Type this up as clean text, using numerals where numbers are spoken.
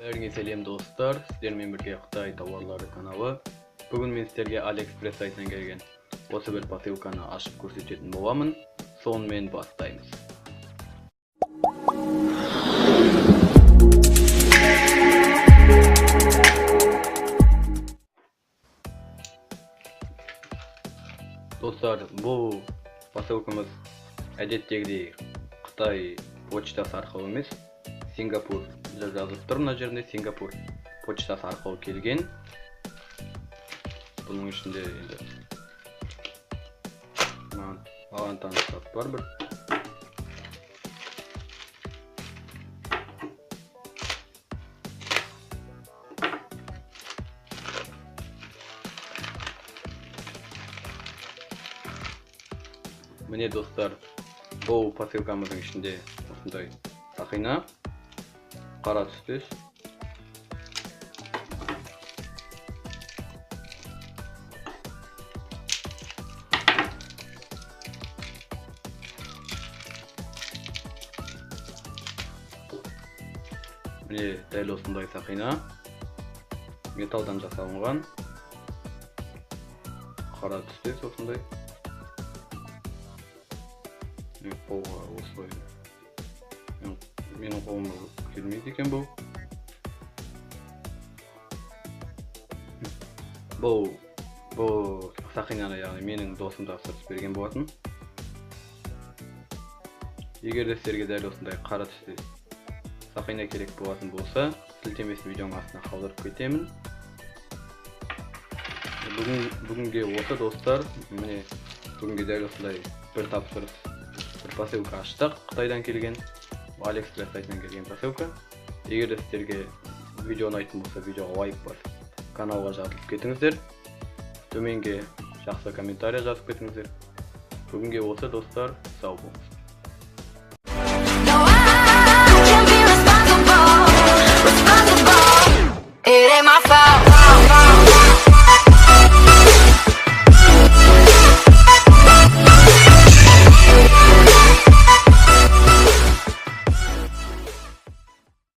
Бәріңе сәлем достар, сіздермен бірге Қытай тауарлары каналы. Бүгін мен сіздерге AliExpress сайтынан келген осы бір посылканы ашып көрсететін боламын. Сонымен бастаймыз. Достар, бұл посылкамыз әдеттегідей Қытай почтасы арқылы емес, Сингапур жазып тұр, мына жерінде Сингапур почтасы арқылы келген. Бұның ішінде енді маған таныс зат бар бір. Міне достар, бұл посылкамыздың ішінде осындай сақина, қара түстес. Міне дәл осындай сақина, металдан жасалынған, қара түстес осындай. Қолға осылай. Менің қолыма келмейді екен бұл. Бұл сақинаны яғни менің досым тапсырып берген болатын. Егер де сіздерге дәл осындай қара түсті сақина керек болатын болса, сілтемесін видеоның астына қалдырып кетемін. Бүгінге осы достар, міне бүгінге дәл осындай бір тапсырыс, бір посылка аштық. Қытайдан келген, AliExpress сайтынан келген посылка. Егер де сіздерге видео ұнайтын болса, видеоға лайк басып, каналға жазылып кетіңіздер. Төменге жақсы комментария жазып кетіңіздер. Бүгінге осы достар, сау болыңыздар.